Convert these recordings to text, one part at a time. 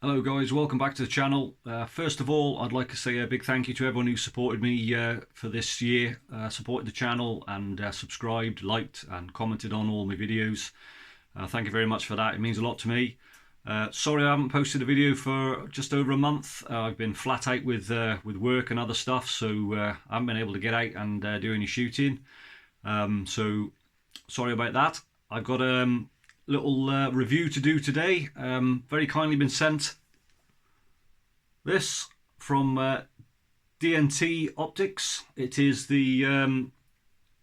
Hello guys, welcome back to the channel. First of all, I'd like to say a big thank you to everyone who supported me for this year, supported the channel and subscribed, liked and commented on all my videos. Thank you very much for that, it means a lot to me. Sorry I haven't posted a video for just over a month. I've been flat out with work and other stuff, so I haven't been able to get out and do any shooting. So sorry about that. I've got a little review to do today. Very kindly been sent this from DNT Optics. It is the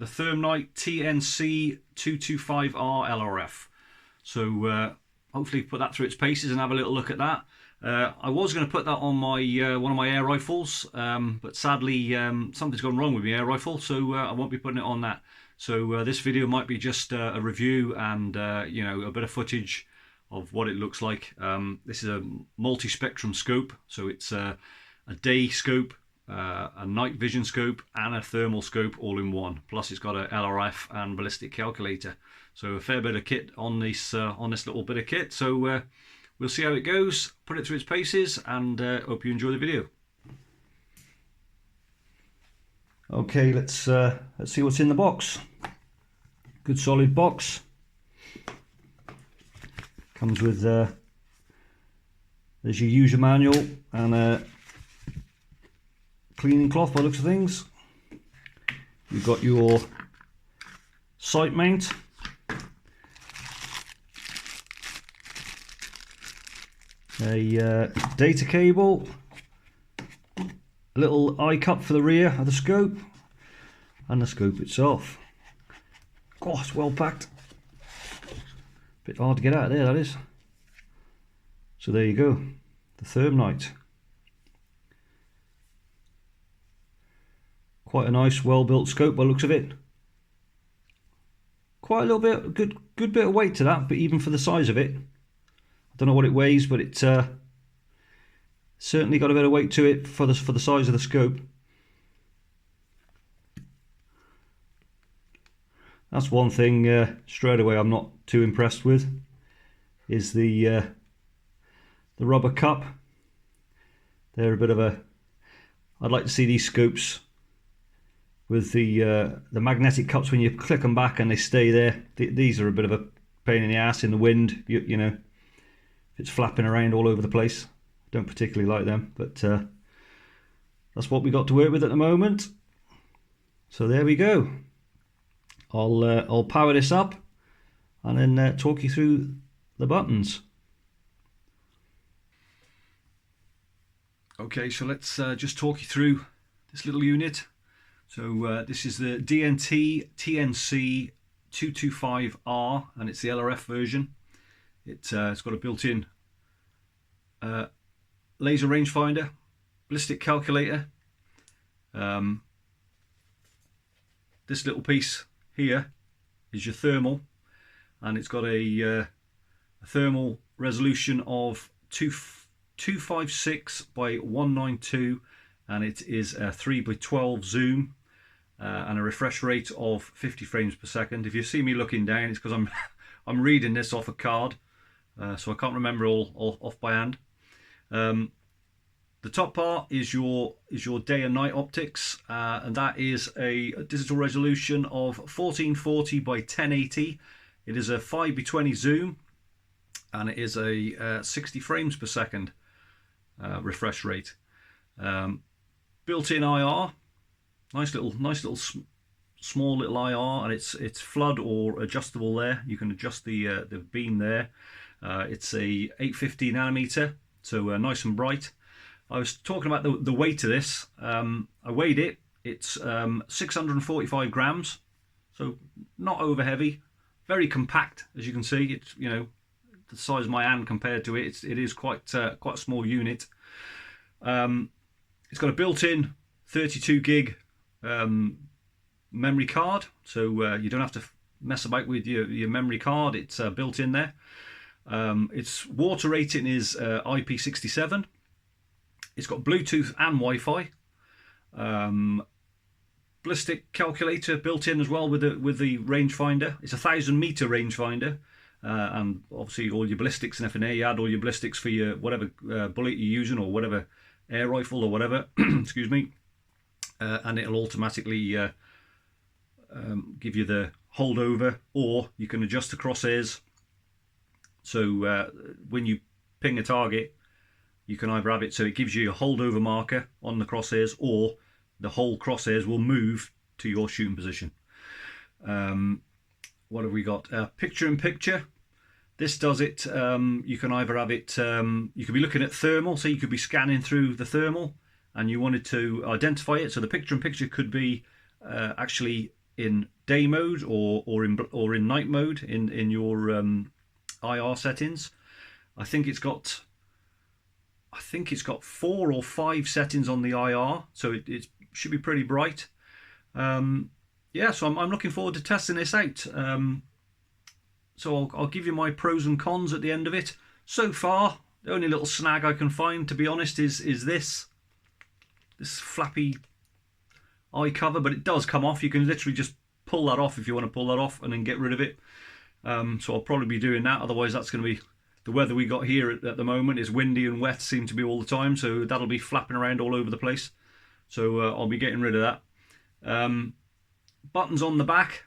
ThermNight TNC225R LRF. So hopefully put that through its paces and have a little look at that. I was going to put that on my one of my air rifles, but sadly something's gone wrong with my air rifle, so I won't be putting it on that. So this video might be just a review and you know, a bit of footage of what it looks like. This is a multi-spectrum scope, so it's a day scope, a night vision scope and a thermal scope all in one. Plus it's got a LRF and ballistic calculator. So a fair bit of kit on this little bit of kit. So we'll see how it goes, put it through its paces, and hope you enjoy the video. Okay, let's see what's in the box. Good solid box. Comes with there's your user manual and a cleaning cloth by the looks of things. You've got your sight mount. A data cable, a little eye cup for the rear of the scope, and the scope itself. Oh, it's well packed. Bit hard to get out of there, that is. So there you go, the ThermNight. Quite a nice, well-built scope by the looks of it. Quite a little bit, good bit of weight to that, but even for the size of it. I don't know what it weighs, but it certainly got a bit of weight to it for the size of the scope. That's one thing straight away I'm not too impressed with, is the rubber cup. They're a bit of a. I'd like to see these scopes with the magnetic cups when you click them back and they stay there. These are a bit of a pain in the ass in the wind. You know, if it's flapping around all over the place. Don't particularly like them, but that's what we got to work with at the moment. So there we go. I'll power this up and then talk you through the buttons. Okay, so let's just talk you through this little unit. So this is the DNT TNC225R, and it's the LRF version. It's got a built-in laser rangefinder, ballistic calculator. This little piece here is your thermal, and it's got a thermal resolution of 256 by 192, and it is a 3:12 zoom and a refresh rate of 50 frames per second. If you see me looking down, it's because I'm reading this off a card, so I can't remember all off by hand. The top part is your day and night optics, and that is a digital resolution of 1440 by 1080. It is a 5:20 zoom, and it is a 60 frames per second refresh rate. Built-in IR, nice little small little IR, and it's flood or adjustable there. You can adjust the beam there. It's a 850 nanometer, so nice and bright. I was talking about the weight of this. I weighed it. It's 645 grams, so not over heavy. Very compact, as you can see. It's, you know, the size of my hand compared to it. It is quite a small unit. It's got a built-in 32 gig memory card, so you don't have to mess about with your memory card. It's built in there. Its water rating is IP67. It's got Bluetooth and Wi-Fi. Ballistic calculator built in as well with the rangefinder. It's a 1,000-meter rangefinder, and obviously all your ballistics and everything there. You add all your ballistics for your whatever bullet you're using, or whatever air rifle or whatever. Excuse me, and it'll automatically give you the holdover, or you can adjust the crosshairs. So when you ping a target, you can either have it so it gives you a holdover marker on the crosshairs, or the whole crosshairs will move to your shooting position. What have we got? Picture in picture. This does it. You can either have it, you could be looking at thermal, so you could be scanning through the thermal and you wanted to identify it. So the picture in picture could be actually in day mode or in night mode in your IR settings. I think it's got 4 or 5 settings on the IR, so it should be pretty bright. Yeah, so I'm looking forward to testing this out. So I'll give you my pros and cons at the end of it. So far, the only little snag I can find, to be honest, is this flappy eye cover, but it does come off. You can literally just pull that off if you want to pull that off and then get rid of it. So I'll probably be doing that. Otherwise, that's going to be the weather we got here at the moment. Is windy and wet, seem to be all the time, so that'll be flapping around all over the place. So I'll be getting rid of that. Buttons on the back.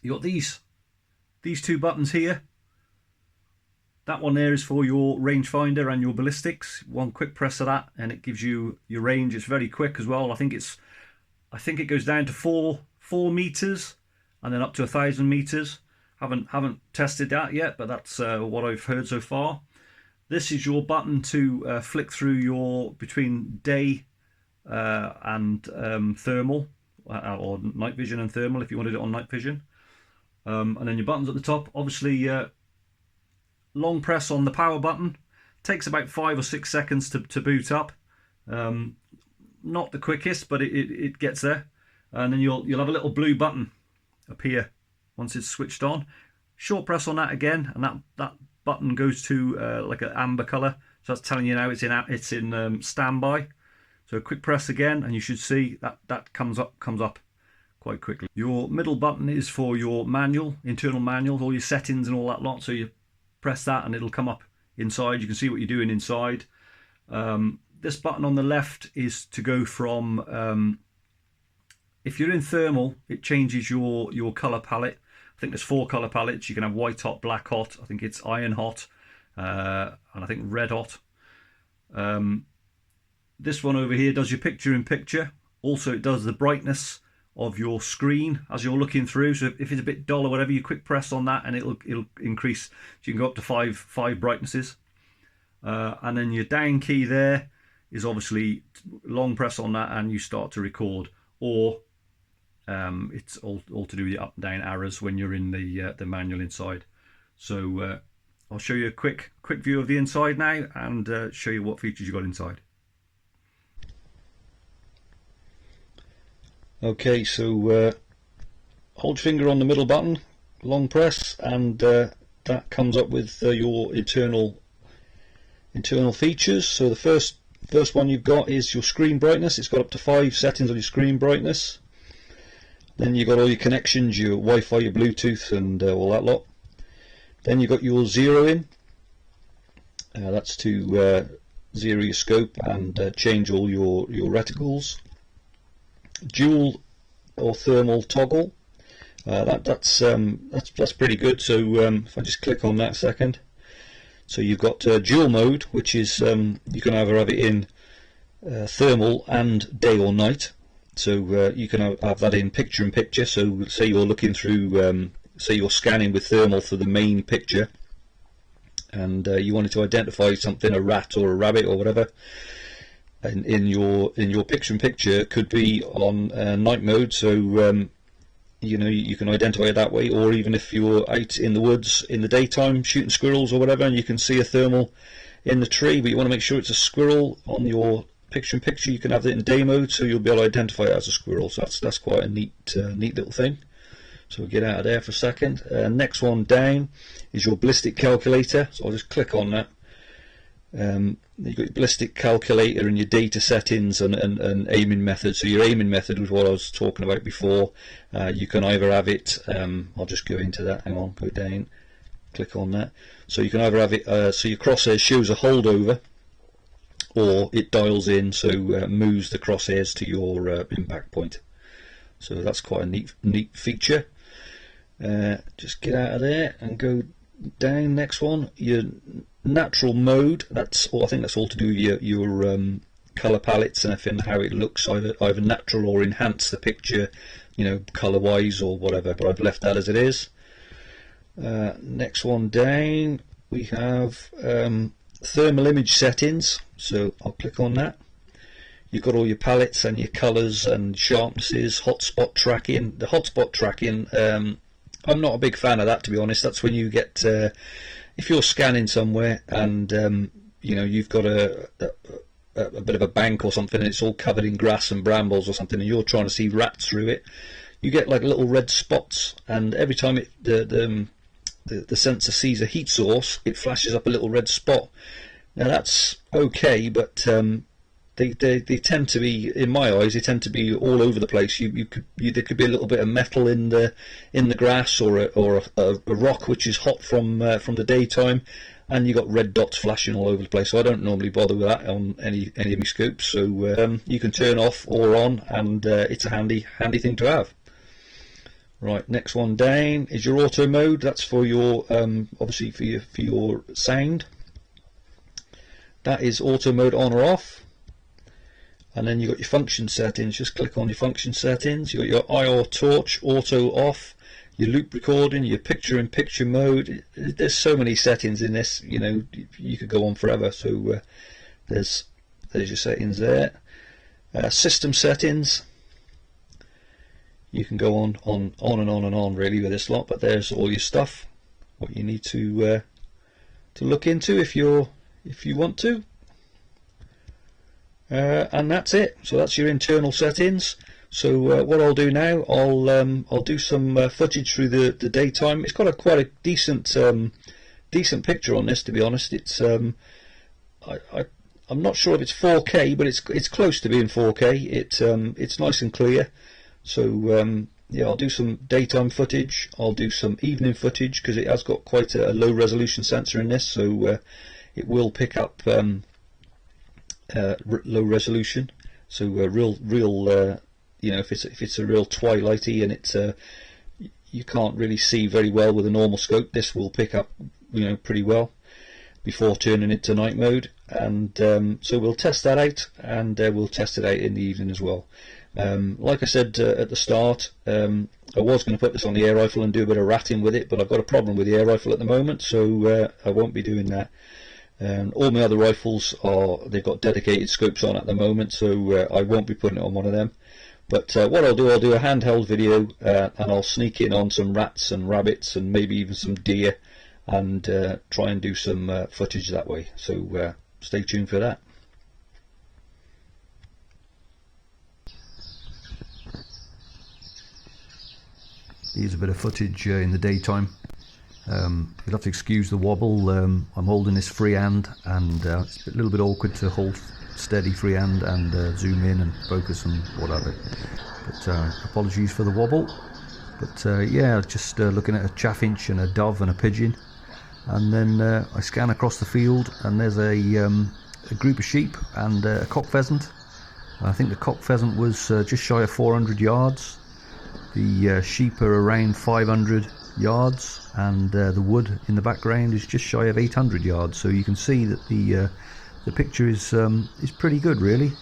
You got these 2 buttons here. That one there is for your rangefinder and your ballistics. One quick press of that and it gives you your range. It's very quick as well. I think it goes down to 4 meters and then up to 1,000 meters. Haven't tested that yet, but that's what I've heard so far. This is your button to flick through between day and thermal, or night vision and thermal if you wanted it on night vision. And then your buttons at the top. Obviously, long press on the power button. Takes about 5 or 6 seconds to boot up. Not the quickest, but it gets there. And then you'll have a little blue button appear once it's switched on. Short press on that again, and that button goes to like an amber color. So that's telling you now it's in standby. So quick press again, and you should see that comes up quite quickly. Your middle button is for your manual, internal manual, all your settings and all that lot. So you press that and it'll come up inside. You can see what you're doing inside. This button on the left is to go from, if you're in thermal, it changes your color palette. I think there's 4 color palettes. You can have white hot, black hot. I think it's iron hot, and I think red hot. This one over here does your picture in picture. Also, it does the brightness of your screen as you're looking through. So if it's a bit dull or whatever, you quick press on that and it'll increase. So you can go up to five brightnesses. And then your down key there is obviously long press on that and you start to record. Or it's all to do with your up and down arrows when you're in the manual inside. So I'll show you a quick view of the inside now and show you what features you got inside. Okay, so hold your finger on the middle button, long press, and that comes up with your internal features. So the first one you've got is your screen brightness. It's got up to 5 settings on your screen brightness. Then you've got all your connections, your Wi-Fi, your Bluetooth, and all that lot. Then you've got your zeroing. That's to zero your scope and change all your reticles. Dual or thermal toggle. That's pretty good. So if I just click on that a second, so you've got dual mode, which is you can either have it in thermal and day or night. So you can have that in picture in picture. So say you're looking through, say you're scanning with thermal for the main picture, and you wanted to identify something, a rat or a rabbit or whatever. In your picture in picture could be on night mode, so you know, you can identify it that way, or even if you're out in the woods in the daytime shooting squirrels or whatever, and you can see a thermal in the tree, but you want to make sure it's a squirrel on your picture-in-picture, you can have it in day mode, so you'll be able to identify it as a squirrel. So that's quite a neat little thing. So we'll get out of there for a second. Next one down is your ballistic calculator. So I'll just click on that. You've got your ballistic calculator and your data settings and aiming method. So your aiming method was what I was talking about before. You can either have it, I'll just go into that, hang on, go down, click on that. So you can either have it, so your crosshair shows a holdover, or it dials in, so moves the crosshairs to your impact point. So that's quite a neat feature. Just get out of there and go down. Next one, your natural mode. That's all. I think that's all to do with your color palettes and everything, how it looks, either natural or enhance the picture, you know, color wise or whatever. But I've left that as it is. Next one down, we have thermal image settings. So I'll click on that. You've got all your palettes and your colors and sharpnesses, hotspot tracking. The hotspot tracking, I'm not a big fan of that, to be honest. That's when you get, if you're scanning somewhere and you know, you've got a bit of a bank or something, and it's all covered in grass and brambles or something, and you're trying to see rats through it, you get like little red spots, and every time the sensor sees a heat source, it flashes up a little red spot. Now that's okay, but they tend to be, in my eyes, they tend to be all over the place. There could be a little bit of metal in the grass, or a rock which is hot from the daytime, and you got red dots flashing all over the place. So I don't normally bother with that on any of my scopes. So you can turn off or on, and it's a handy thing to have. Right, next one down is your auto mode. That's for your obviously for your sound. That is auto mode on or off. And then you've got your function settings. Just click on your function settings. You've got your IR torch auto off, your loop recording, your picture-in-picture mode. There's so many settings in this, you know, you could go on forever. So there's your settings there. System settings. You can go on and on really with this lot, but there's all your stuff, what you need to look into if you want to. And that's it. So that's your internal settings. So what I'll do now, I'll do some footage through the daytime. It's got quite a decent picture on this, to be honest. It's I'm not sure if it's 4K, but it's close to being 4K. It's nice and clear. So yeah, I'll do some daytime footage. I'll do some evening footage, because it has got quite a low resolution sensor in this, so it will pick up low resolution. So real you know, if it's a real twilighty and it's you can't really see very well with a normal scope, this will pick up, you know, pretty well before turning it to night mode. And so we'll test that out, and we'll test it out in the evening as well. Like I said at the start, I was going to put this on the air rifle and do a bit of ratting with it, but I've got a problem with the air rifle at the moment, so I won't be doing that. All my other rifles they've got dedicated scopes on at the moment, so I won't be putting it on one of them. But what I'll do a handheld video, and I'll sneak in on some rats and rabbits and maybe even some deer, and try and do some footage that way. So stay tuned for that. Here's a bit of footage in the daytime. You'll have to excuse the wobble. I'm holding this freehand, and it's a little bit awkward to hold steady freehand and zoom in and focus and whatever. But apologies for the wobble. But yeah, just looking at a chaffinch and a dove and a pigeon, and then I scan across the field, and there's a group of sheep and a cock pheasant. I think the cock pheasant was just shy of 400 yards. The sheep are around 500 yards, and the wood in the background is just shy of 800 yards. So you can see that the picture is pretty good, really.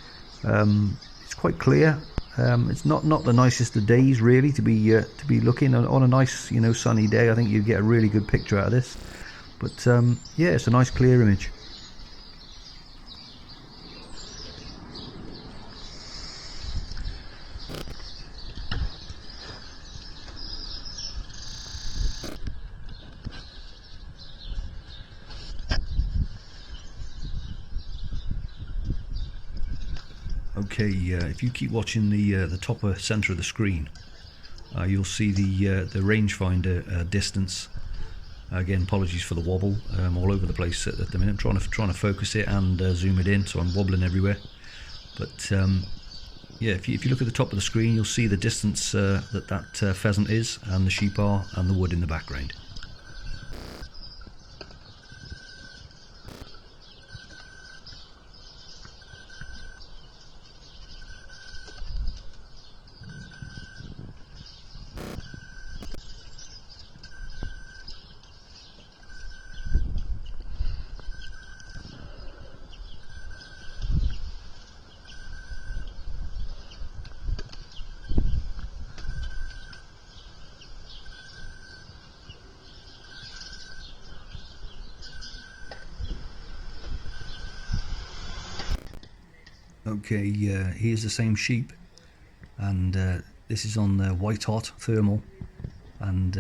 It's quite clear. It's not the nicest of days, really, to be looking on a nice, you know, sunny day. I think you get a really good picture out of this. But yeah, it's a nice clear image. Okay, if you keep watching the top center of the screen, you'll see the rangefinder distance. Again, apologies for the wobble. All over the place at the minute. I'm trying to focus it and zoom it in, so I'm wobbling everywhere. But yeah, if you look at the top of the screen, you'll see the distance that pheasant is, and the sheep are, and the wood in the background. Okay, here's the same sheep, and this is on the white hot thermal, and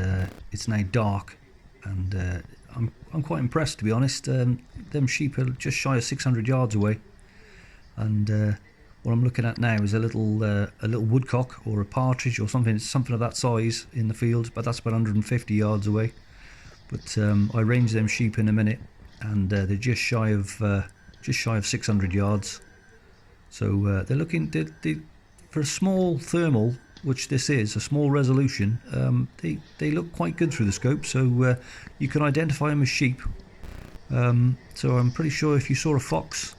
it's now dark, and I'm quite impressed, to be honest. Them sheep are just shy of 600 yards away, and what I'm looking at now is a little woodcock or a partridge or something of that size in the field, but that's about 150 yards away. But I range them sheep in a minute, and they're just shy of 600 yards. So they're looking for a small thermal, which this is, a small resolution. They look quite good through the scope, so you can identify them as sheep. So I'm pretty sure if you saw a fox,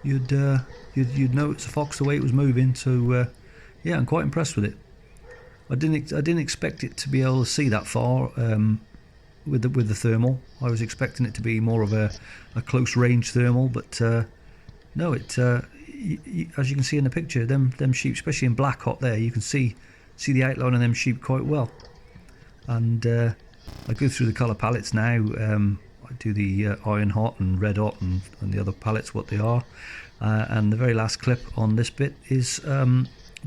you'd know it's a fox the way it was moving. So yeah, I'm quite impressed with it. I didn't expect it to be able to see that far with the thermal. I was expecting it to be more of a close range thermal, but no, as you can see in the picture, them sheep, especially in black hot there, you can see the outline of them sheep quite well. And I go through the colour palettes now. I do the iron hot and red hot and the other palettes, what they are. And the very last clip on this bit is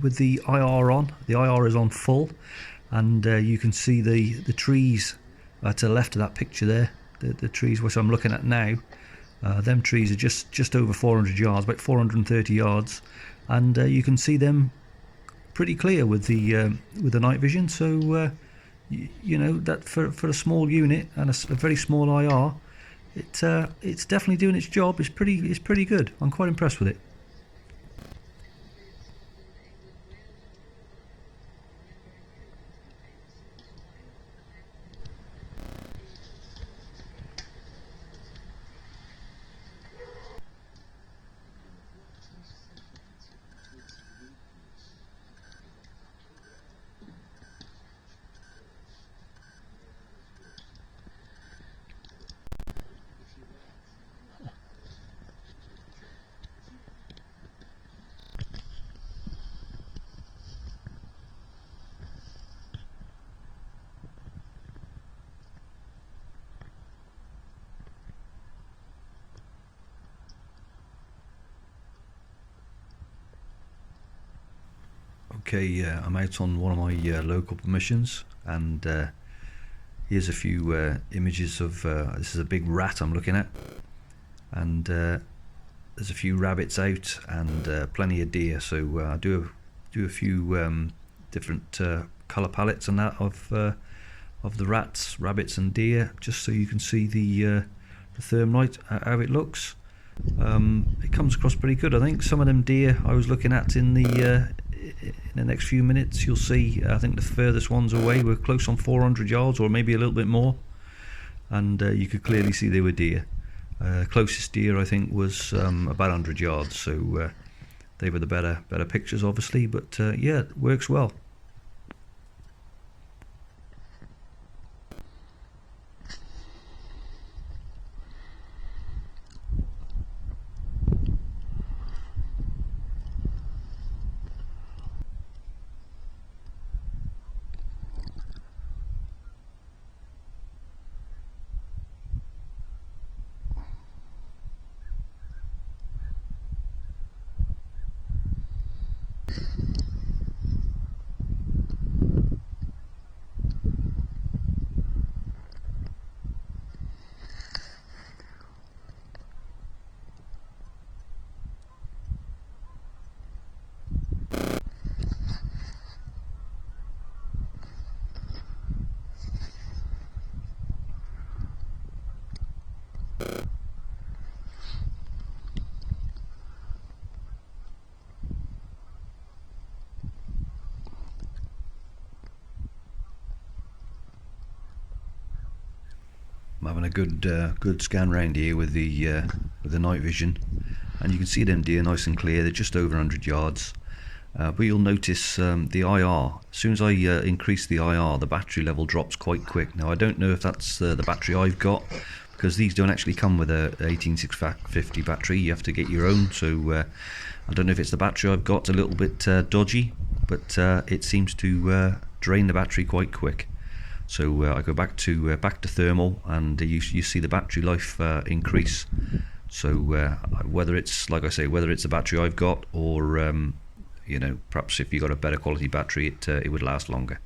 with the IR on. The IR is on full, and you can see the trees to the left of that picture there. The trees which I'm looking at now. Them trees are just over 400 yards, about 430 yards, and you can see them pretty clear with the night vision. So you know that for a small unit and a very small IR, it's definitely doing its job. It's pretty good. I'm quite impressed with it. Okay, I'm out on one of my local permissions, and here's a few images of this is a big rat I'm looking at, and there's a few rabbits out and plenty of deer. So I do a few different colour palettes and that of the rats, rabbits and deer, just so you can see the ThermNight, how it looks. It comes across pretty good, I think. Some of them deer I was looking at in the next few minutes, you'll see, I think the furthest ones away were close on 400 yards or maybe a little bit more, and you could clearly see they were deer. Closest deer I think was about 100 yards, so they were the better pictures obviously, but yeah, it works well. good scan round here with the night vision, and you can see them deer nice and clear. They're just over 100 yards. But you'll notice the IR, as soon as I increase the IR, the battery level drops quite quick. Now I don't know if that's the battery I've got, because these don't actually come with a 18650 battery. You have to get your own, so I don't know if it's the battery I've got. It's a little bit dodgy, but it seems to drain the battery quite quick. So I go back to thermal, and you see the battery life increase. So whether it's, like I say, whether it's the battery I've got, or you know, perhaps if you got a better quality battery, it would last longer.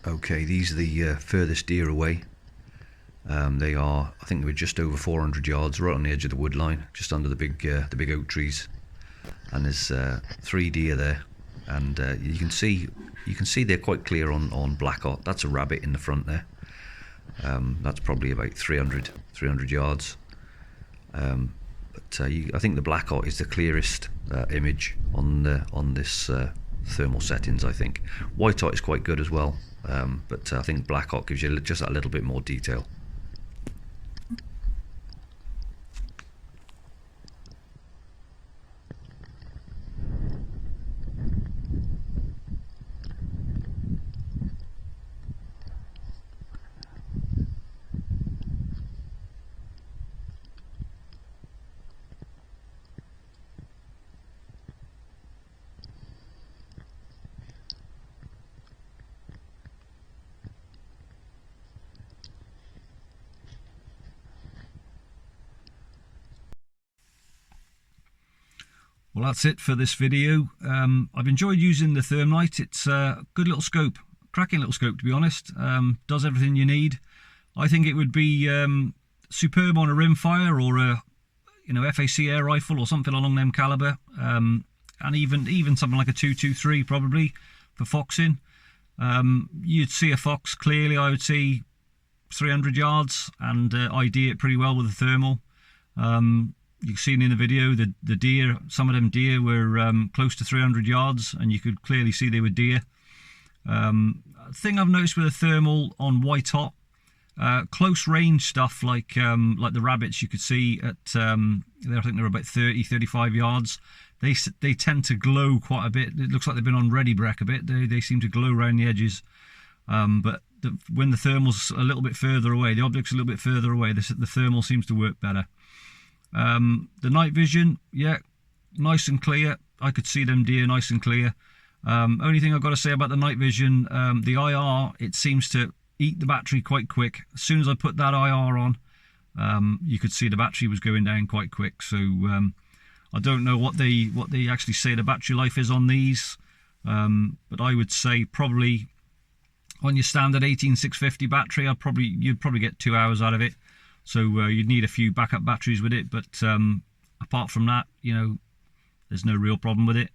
Okay, these are the furthest deer away. They are, I think they were just over 400 yards, right on the edge of the wood line, just under the big oak trees. And there's 3 deer there, and you can see they're quite clear on black ot. That's a rabbit in the front there. That's probably about 300 yards. But I think the black ot is the clearest image on this thermal settings. I think white ot is quite good as well, but I think black ot gives you just a little bit more detail. Well, that's it for this video. I've enjoyed using the ThermNight. It's a good little scope, cracking little scope to be honest. Does everything you need. I think it would be superb on a rimfire or a FAC air rifle or something along them caliber, and even something like a 223 probably for foxing. You'd see a fox clearly, I would see 300 yards, and ID it pretty well with the thermal. You've seen in the video the deer, some of them deer were close to 300 yards, and you could clearly see they were deer. Thing I've noticed with a thermal on white hot, close range stuff like the rabbits you could see at I think they're about 30-35 yards. They tend to glow quite a bit. It looks like they've been on ready break a bit. They seem to glow around the edges. But when the thermal's a little bit further away, the object's a little bit further away, the thermal seems to work better. The night vision, yeah, nice and clear. I could see them deer nice and clear. Only thing I've got to say about the night vision, the IR, it seems to eat the battery quite quick. As soon as I put that IR on, you could see the battery was going down quite quick. So I don't know what they actually say the battery life is on these, but I would say probably on your standard 18650 battery, you'd probably get 2 hours out of it. So you'd need a few backup batteries with it, but apart from that, there's no real problem with it.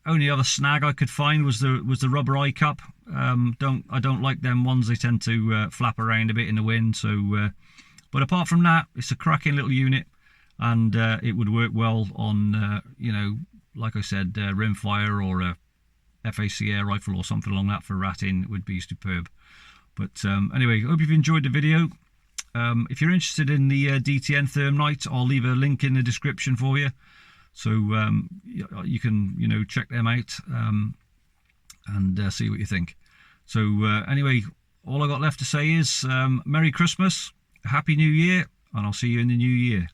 Only other snag I could find was the rubber eye cup. I don't like them ones. They tend to flap around a bit in the wind. So, but apart from that, it's a cracking little unit, and it would work well on like I said, rimfire or a FAC air rifle or something along that for ratting. It would be superb. But anyway, hope you've enjoyed the video. If you're interested in the DTN ThermNight, I'll leave a link in the description for you, so you can check them out and see what you think. So anyway, all I got left to say is Merry Christmas, Happy New Year, and I'll see you in the new year.